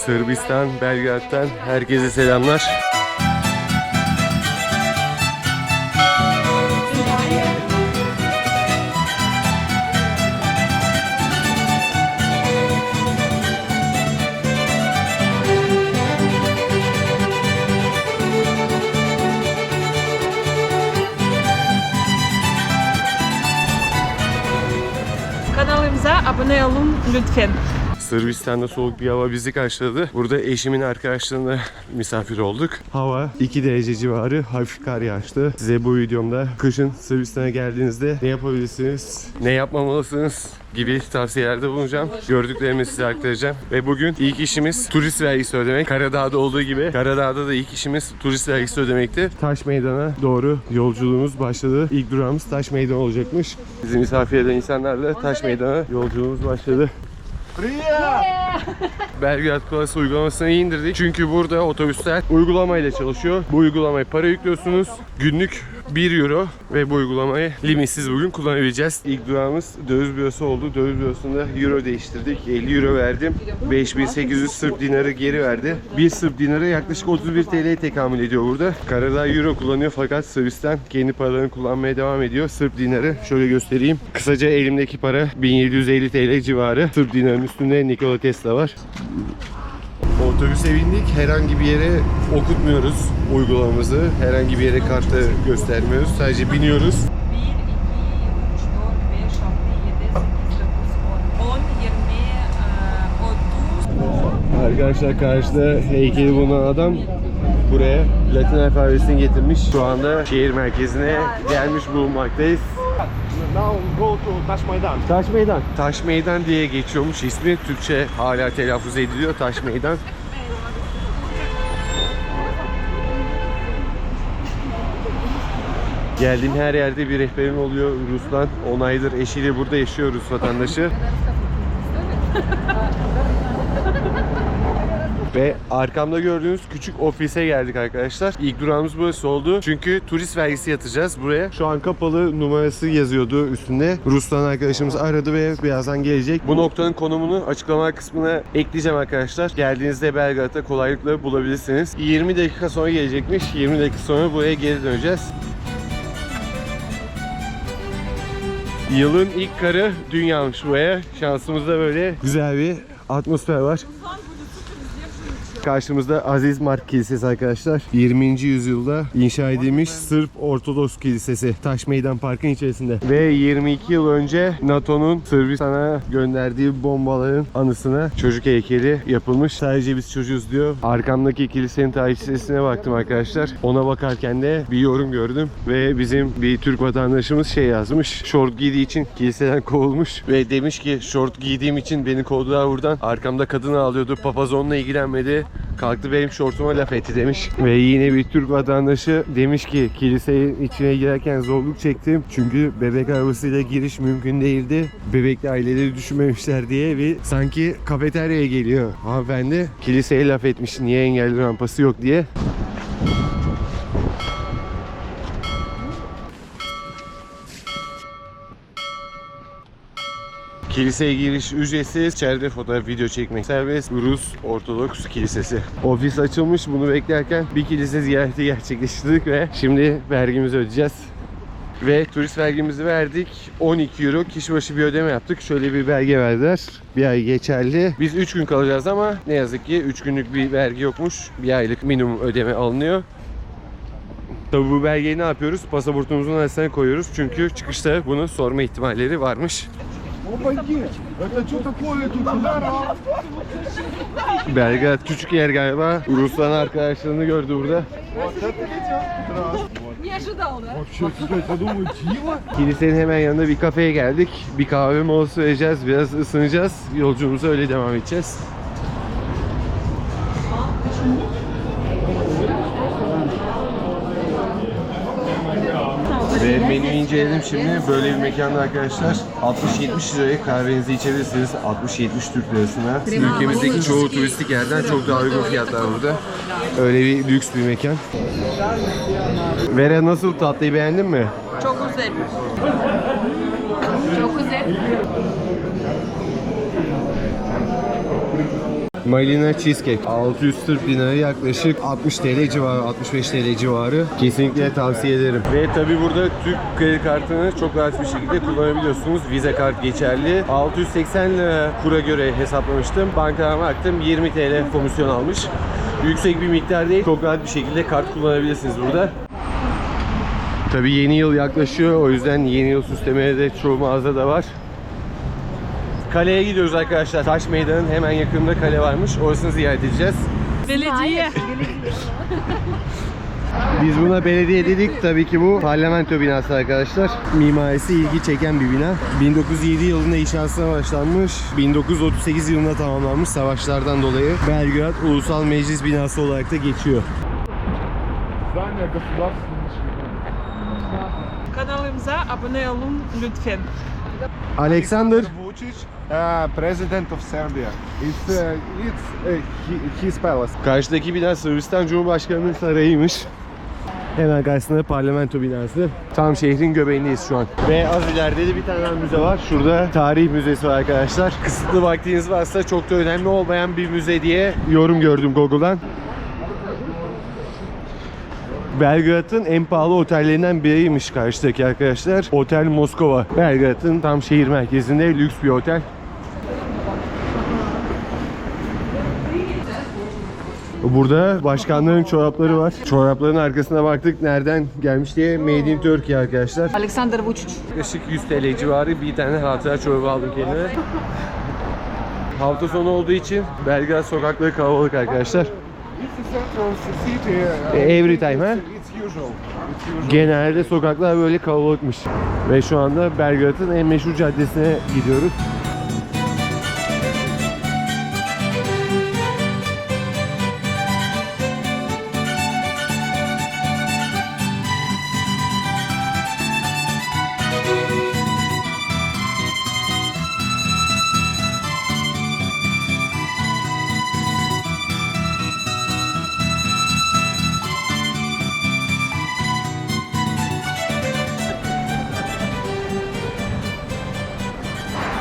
Sırbistan, Belgrad'dan herkese selamlar. Kanalımıza abone olun lütfen. Sırbistan'da soğuk bir hava bizi karşıladı. Burada eşimin arkadaşlarına misafir olduk. Hava 2 derece civarı, hafif kar yağıştı. Size bu videomda kışın Sırbistan'a geldiğinizde ne yapabilirsiniz, ne yapmamalısınız gibi tavsiyelerde bulunacağım. Gördüklerimi size aktaracağım. Ve bugün ilk işimiz turist vergisi ödemek. Karadağ'da olduğu gibi Karadağ'da da ilk işimiz turist vergisi ödemekti. Taş Meydan'a doğru yolculuğumuz başladı. İlk durağımız Taş Meydan olacakmış. Bizi misafir eden insanlarla Taş Meydan'a yolculuğumuz başladı. Belgrad Klası uygulamasını indirdik. Çünkü burada otobüsler uygulamayla çalışıyor. Bu uygulamaya para yüklüyorsunuz. Günlük 1 euro ve bu uygulamayı limitsiz bugün kullanabileceğiz. İlk durağımız döviz bürosu oldu. Döviz bürosunda euro değiştirdik. 50 euro verdim. 5800 Sırp dinarı geri verdi. 1 Sırp dinarı yaklaşık 31 TL'ye tekamül ediyor burada. Karadağ euro kullanıyor fakat Sırbistan kendi paralarını kullanmaya devam ediyor. Sırp dinarı şöyle göstereyim. Kısaca elimdeki para 1750 TL civarı. Sırp dinarının üstünde Nikola Tesla var. Otobüse bindik. Herhangi bir yere okutmuyoruz uygulamamızı. Herhangi bir yere kartı göstermiyoruz. Sadece biniyoruz. 1, 2, 3, 4, 5, 6, 7, 8, 9, 10, 20, 30. Arkadaşlar karşıda heykeli bulunan adam buraya Latin alfabesini getirmiş. Şu anda şehir merkezine gelmiş bulunmaktayız. Now go to Taş Meydan. Taş Meydan. Taş Meydan diye geçiyormuş ismi. Türkçe hala telaffuz ediliyor. Taş Meydan. Geldiğim her yerde bir rehberim oluyor Ruslan. 10 aydır eşiyle burada yaşıyor Rus vatandaşı. Ve arkamda gördüğünüz küçük ofise geldik arkadaşlar. İlk durağımız burası oldu. Çünkü turist vergisi yatacağız buraya. Şu an kapalı, numarası yazıyordu üstünde. Ruslan arkadaşımız aradı ve birazdan gelecek. Bu noktanın konumunu açıklama kısmına ekleyeceğim arkadaşlar. Geldiğinizde Belgrad'da kolaylıkla bulabilirsiniz. 20 dakika sonra gelecekmiş. 20 dakika sonra buraya geri döneceğiz. Yılın ilk karı dün yağmış buraya. Şansımızda böyle güzel bir atmosfer var. Karşımızda Aziz Mark Kilisesi arkadaşlar. 20. yüzyılda inşa edilmiş Sırp Ortodoks Kilisesi. Taş Meydan Park'ın içerisinde. Ve 22 yıl önce NATO'nun Sırbistan'a gönderdiği bombaların anısına çocuk heykeli yapılmış. Sadece biz çocuğuz diyor. Arkamdaki kilisenin tarihçesine baktım arkadaşlar. Ona bakarken de bir yorum gördüm. Ve bizim bir Türk vatandaşımız şey yazmış. Şort giydiği için kiliseden kovulmuş. Ve demiş ki şort giydiğim için beni kovdular buradan. Arkamda kadın ağlıyordu. Papaz onunla ilgilenmedi. Kalktı benim şortuma laf etti demiş. Ve yine bir Türk vatandaşı demiş ki kilisenin içine girerken zorluk çektim. Çünkü bebek arabasıyla giriş mümkün değildi. Bebekli aileleri düşünmemişler diye bir sanki kafeteryaya geliyor. Hanımefendi kiliseye laf etmiş niye engelli rampası yok diye. Kiliseye giriş ücretsiz, içeride fotoğraf, video çekmek serbest. Rus Ortodoks Kilisesi. Ofis açılmış, bunu beklerken bir kilise ziyareti gerçekleştirdik ve şimdi vergimizi ödeyeceğiz. Ve turist vergimizi verdik. 12 euro kişi başı bir ödeme yaptık. Şöyle bir belge verdiler. Bir ay geçerli. Biz 3 gün kalacağız ama ne yazık ki 3 günlük bir vergi yokmuş. Bir aylık minimum ödeme alınıyor. Tabi bu belgeyi ne yapıyoruz? Pasaportumuzun arasına koyuyoruz. Çünkü çıkışta bunu sorma ihtimalleri varmış. Это что такое тут? Belgrad küçük yer galiba. Ruslan arkadaşlarını gördü burada. Kilisenin hemen yanında bir kafeye geldik. Bir kahve molası vereceğiz. Biraz ısınacağız. Yolculuğumuza öyle devam edeceğiz. Ve menüyü inceledim şimdi. Böyle bir mekanda arkadaşlar 60-70 liraya kahvenizi içebilirsiniz. 60-70 Türk lirasına. Ülkemizdeki çoğu turistik yerden çok daha uygun fiyatlar burada. Öyle bir lüks bir mekan. Vera nasıl, tatlıyı beğendin mi? Çok güzel. Çok güzel. Malina Cheesecake. 600 Türk liraya yaklaşık 60 TL civarı, 65 TL civarı. Kesinlikle tavsiye ederim. Ve tabi burada Türk kredi kartını çok rahat bir şekilde kullanabiliyorsunuz. Visa kart geçerli. 680 lira kura göre hesaplamıştım. Bankadan baktım 20 TL komisyon almış. Yüksek bir miktar değil. Çok rahat bir şekilde kart kullanabilirsiniz burada. Tabi yeni yıl yaklaşıyor. O yüzden yeni yıl süslemeleri de çoğu mağazada var. Kaleye gidiyoruz arkadaşlar. Taş Meydanı'nın hemen yakınında kale varmış. Orasını ziyaret edeceğiz. Belediye. Biz buna belediye dedik. Tabii ki bu parlamento binası arkadaşlar. Mimarisi ilgi çeken bir bina. 1907 yılında inşasına başlanmış. 1938 yılında tamamlanmış savaşlardan dolayı. Belgrad Ulusal Meclis binası olarak da geçiyor. Здание государственного. Kanalımıza abone olun lütfen. Alexander Vučić, president of Serbia. It's his palace. Karşıdaki bina Sırbistan Cumhurbaşkanı'nın sarayıymış. Hemen karşısında parlamento binası. Tam şehrin göbeğindeyiz şu an. Ve az ileride de bir tane daha müze var. Şurada tarih müzesi var arkadaşlar. Kısıtlı vaktiniz varsa çok da önemli olmayan bir müze diye yorum gördüm Google'dan. Belgrad'ın en pahalı otellerinden biriymiş karşıdaki arkadaşlar. Otel Moskova. Belgrad'ın tam şehir merkezinde lüks bir otel. Burada başkanların çorapları var. Çorapların arkasına baktık nereden gelmiş diye. Made in Turkey arkadaşlar. Alexander Vučić. Yaklaşık 100 TL civarı bir tane hatıra çorabı aldım kendime. Hafta sonu olduğu için Belgrad sokakları kalabalık arkadaşlar. It's a central city. Every time, ha? It's usual. Genelde sokaklar böyle kalabalıkmış. Ve şu anda Belgrad'ın en meşhur caddesine gidiyoruz.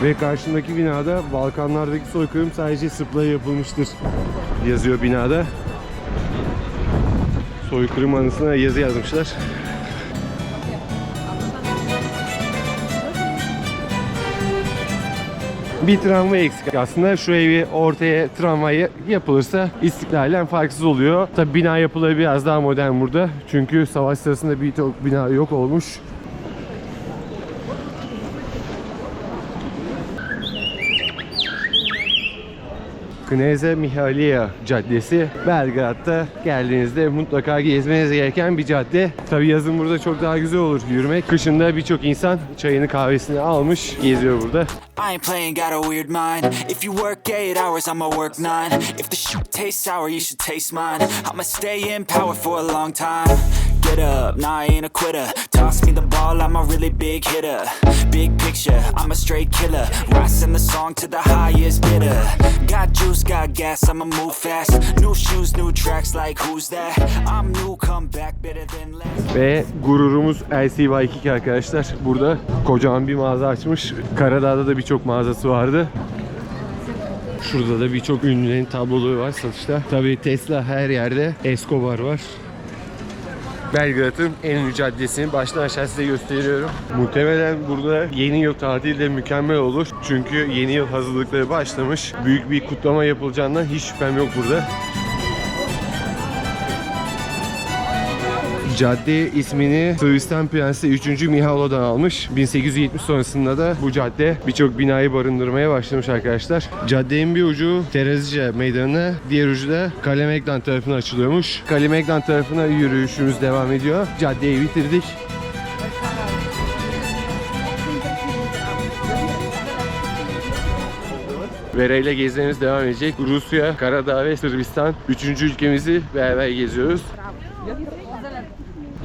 Ve karşındaki binada Balkanlardaki soykırım sadece Sırplara yapılmıştır yazıyor binada. Soykırım anısına yazı yazmışlar. Bir tramvay eksik. Aslında şu evi ortaya tramvay yapılırsa İstiklal'den farksız oluyor. Tabi bina yapıları biraz daha modern burada. Çünkü savaş sırasında birçok bina yok olmuş. Kneza Mihailia Caddesi. Belgrad'da geldiğinizde mutlaka gezmeniz gereken bir cadde. Tabi yazın burada çok daha güzel olur yürümek. Kışında birçok insan çayını kahvesini almış geziyor burada. I ain't playing, got a weird mind. If you work 8 hours, I'ma work 9. If the shit tastes sour, you should taste mine. I'ma stay in power for a long time. Get up, nah, I ain't a quitter. Toss me the ball, I'm a really big hitter. Big picture, I'm a straight killer. Rising the song to the highest bidder. Got juice, got gas, I'ma move fast. New shoes, new tracks, like who's that? I'm new, come back better than last. Ve gururumuz LC2 arkadaşlar. Burada kocaman bir mağaza açmış. Karadağ'da da birçok mağazası vardı. Şurada da birçok ünlülerin tabloları var satışta. Tabii Tesla her yerde. Escobar var. Belgrad'ın en ünlü caddesini baştan aşağı size gösteriyorum. Muhtemelen burada yeni yıl tatili de mükemmel olur. Çünkü yeni yıl hazırlıkları başlamış. Büyük bir kutlama yapılacağından hiç şüphem yok burada. Cadde ismini Sırbistan Prensi 3. Mihailo'dan almış. 1870 sonrasında da bu cadde birçok binayı barındırmaya başlamış arkadaşlar. Caddenin bir ucu Terezice Meydanı'na, diğer ucu da Kalemegdan tarafına açılıyormuş. Kalemegdan tarafına yürüyüşümüz devam ediyor. Caddeyi bitirdik. Vereyle gezmemiz devam edecek. Rusya, Karadağ ve Sırbistan 3. ülkemizi beraber geziyoruz.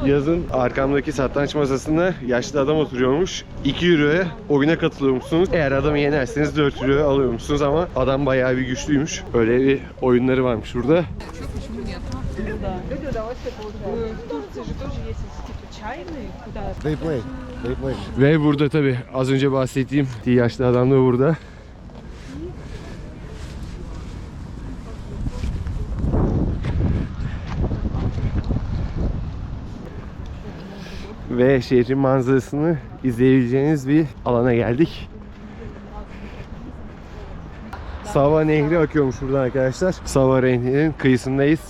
Yazın arkamdaki satranç masasında yaşlı adam oturuyormuş. 2 euroya oyuna katılıyormuşsunuz. Eğer adamı yenerseniz 4 euroya alıyormuşsunuz ama adam bayağı bir güçlüymüş. Öyle bir oyunları varmış burada. They play. Ve burada tabi az önce bahsettiğim yaşlı adam da burada. ve şehrin manzarasını izleyebileceğiniz bir alana geldik. Sava Nehri akıyormuş buradan arkadaşlar. Sava Nehri'nin kıyısındayız.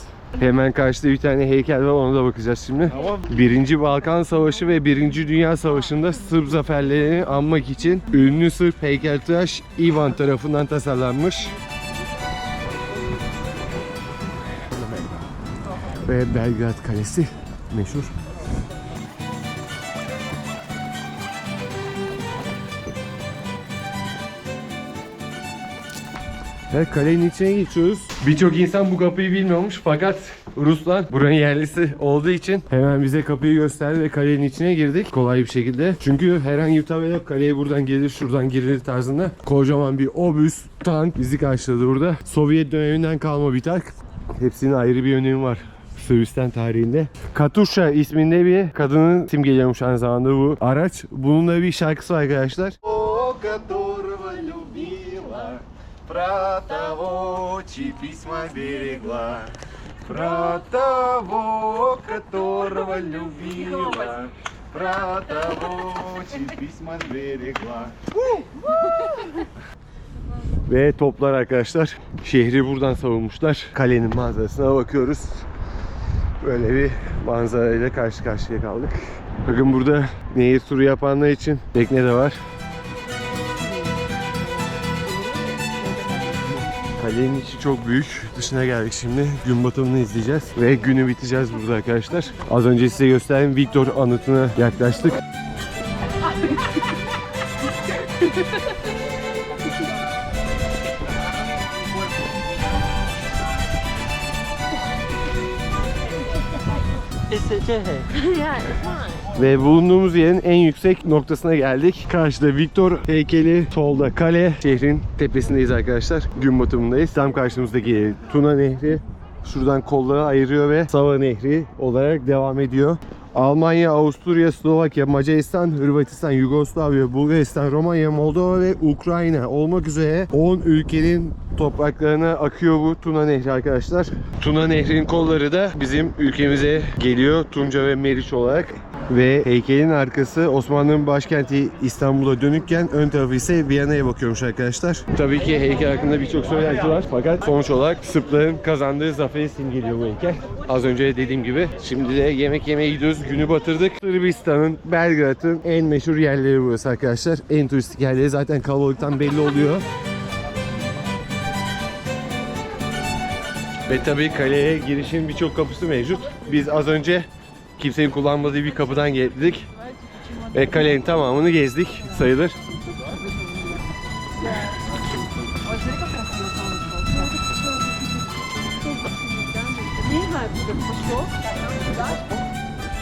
Hemen karşıda bir tane heykel var, ona da bakacağız şimdi. 1. Balkan Savaşı ve 1. Dünya Savaşı'nda Sırp zaferlerini anmak için ünlü Sırp heykeltıraş Ivan tarafından tasarlanmış. Ve Belgrad Kalesi meşhur. Evet, kalenin içine geçiyoruz. Birçok insan bu kapıyı bilmiyormuş fakat Ruslan buranın yerlisi olduğu için hemen bize kapıyı gösterdi ve kalenin içine girdik kolay bir şekilde. Çünkü herhangi bir tabela yok, kaleye buradan gelir şuradan girilir tarzında. Kocaman bir obüs, tank bizi karşıladı burada. Sovyet döneminden kalma bir tank. Hepsinin ayrı bir önemi var Sırbistan tarihinde. Katusha isminde bir kadının simgeliyormuş aynı zamanda bu araç. Bunun da bir şarkısı var arkadaşlar. Про того, чьи письма берегла, про того, которого любила, про того, чьи письма берегла. Ve toplar arkadaşlar. Şehri buradan savunmuşlar. Kalenin manzarasına bakıyoruz. Böyle bir manzarayla karşı karşıya kaldık. Bakın burada nehir turu yapanlar için tekne de var. Kalenin içi çok büyük. Dışına geldik şimdi. Gün batımını izleyeceğiz. Ve günü biteceğiz burada arkadaşlar. Az önce size gösterdiğim Viktor anıtına yaklaştık. Ve bulunduğumuz yerin en yüksek noktasına geldik. Karşıda Viktor heykeli, solda kale. Şehrin tepesindeyiz arkadaşlar. Gün batımındayız. Tam karşımızdaki Tuna Nehri şuradan kolları ayırıyor ve Sava Nehri olarak devam ediyor. Almanya, Avusturya, Slovakya, Macaristan, Hırvatistan, Yugoslavya, Bulgaristan, Romanya, Moldova ve Ukrayna olmak üzere 10 ülkenin topraklarına akıyor bu Tuna Nehri arkadaşlar. Tuna Nehri'nin kolları da bizim ülkemize geliyor Tunca ve Meriç olarak. Ve heykelin arkası Osmanlı'nın başkenti İstanbul'a dönükken ön tarafı ise Viyana'ya bakıyormuş arkadaşlar. Tabii ki heykel hakkında birçok söylenti var fakat sonuç olarak Sırpların kazandığı zaferi simgeliyor bu heykel. Az önce dediğim gibi şimdi de yemek yemeye gidiyoruz. Günü batırdık. Sırbistan'ın, Belgrad'ın en meşhur yerleri burası arkadaşlar. En turistik yerleri zaten kalabalıktan belli oluyor. Ve tabii kaleye girişin birçok kapısı mevcut. Biz az önce kimsenin kullanmadığı bir kapıdan geldik ve kalenin tamamını gezdik sayılır.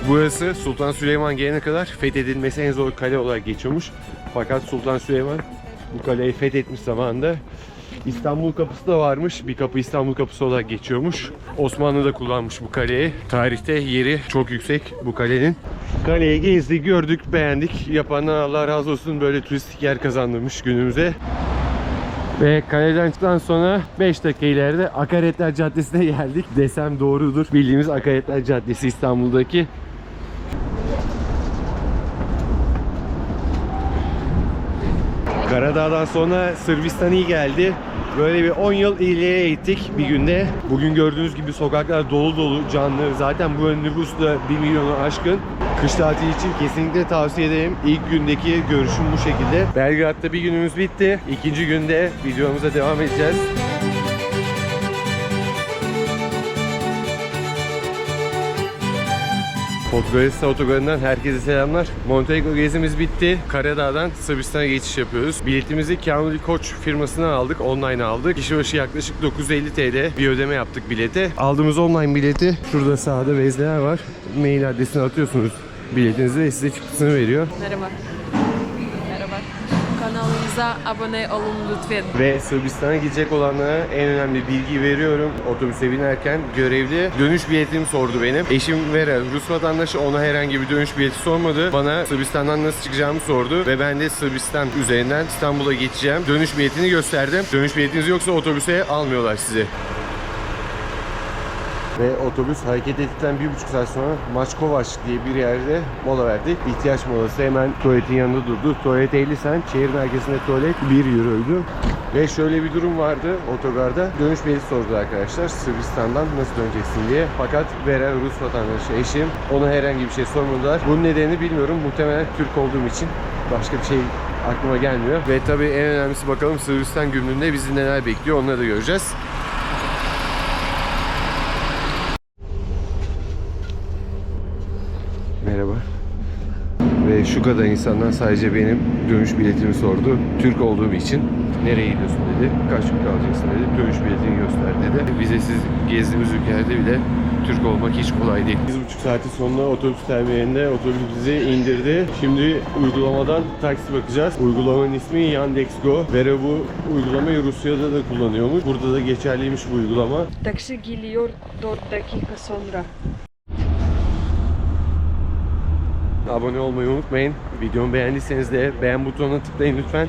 Burası Sultan Süleyman gelene kadar fethedilmesi en zor kale olarak geçiyormuş. Fakat Sultan Süleyman bu kaleyi fethetmiş zamanında. İstanbul kapısı da varmış. Bir kapı İstanbul kapısı olarak geçiyormuş. Osmanlı da kullanmış bu kaleyi. Tarihte yeri çok yüksek bu kalenin. Kaleyi gezdik, gördük, beğendik. Yapanlar Allah razı olsun, böyle turistik yer kazandırmış günümüze. Ve kaleden çıktıktan sonra 5 dakika ileride Akaretler Caddesi'ne geldik. Desem doğrudur. Bildiğimiz Akaretler Caddesi İstanbul'daki. Karadağ'dan sonra Sırbistan iyi geldi. Böyle bir 10 yıl iyiliğe gittik bir günde. Bugün gördüğünüz gibi sokaklar dolu dolu, canlı. Zaten bu nüfus da 1 milyonu aşkın. Kış tatili için kesinlikle tavsiye ederim. İlk gündeki görüşüm bu şekilde. Belgrad'da bir günümüz bitti. İkinci günde videomuza devam edeceğiz. Podgorica otogarından herkese selamlar. Montenegro gezimiz bitti. Karadağ'dan Sırbistan'a geçiş yapıyoruz. Biletimizi Kanuni Koç firmasından aldık. Online aldık. Kişi başı yaklaşık 950 TL bir ödeme yaptık bilete. Aldığımız online bileti şurada sağda vezneler var. Mail adresini atıyorsunuz biletinizi ve size çıktısını veriyor. Merhaba. Merhaba. Kanalımıza abone olun lütfen. Ve Sırbistan'a gidecek olanlara en önemli bilgi veriyorum. Otobüse binerken görevli dönüş biletimi sordu benim. Eşim Vera, Rus vatandaşı, ona herhangi bir dönüş bileti sormadı. Bana Sırbistan'dan nasıl çıkacağımı sordu ve ben de Sırbistan üzerinden İstanbul'a geçeceğim dönüş biletini gösterdim. Dönüş biletiniz yoksa otobüse almıyorlar sizi. Ve otobüs hareket ettikten 1,5 saat sonra Maçkovaç diye bir yerde mola verdik. İhtiyaç molası, hemen tuvaletin yanında durdu. Tuvalet 50 cent. Şehir merkezinde tuvalet 1 euroydu. Ve şöyle bir durum vardı otogarda. Dönüş bileti sordular arkadaşlar. Sırbistan'dan nasıl döneceksin diye. Fakat Vera Rus vatandaşı eşim. Ona herhangi bir şey sormadılar. Bunun nedenini bilmiyorum. Muhtemelen Türk olduğum için. Başka bir şey aklıma gelmiyor. Ve tabii en önemlisi, bakalım Sırbistan gümrüğünde bizi neler bekliyor, onları da göreceğiz. Merhaba. Ve şu kadar insandan sadece benim dönüş biletimi sordu. Türk olduğum için. Nereye gidiyorsun dedi. Kaç gün kalacaksın dedi. Dönüş biletini göster dedi. Vizesiz gezdiğimiz ülkelerde bile Türk olmak hiç kolay değil. 1,5 saatin sonunda otobüs terminalinde otobüs bizi indirdi. Şimdi uygulamadan taksi bakacağız. Uygulamanın ismi Yandex.Go. Ve bu uygulamayı Rusya'da da kullanıyormuş. Burada da geçerliymiş bu uygulama. Taksi geliyor 4 dakika sonra. Abone olmayı unutmayın. Videomu beğendiyseniz de beğen butonuna tıklayın lütfen.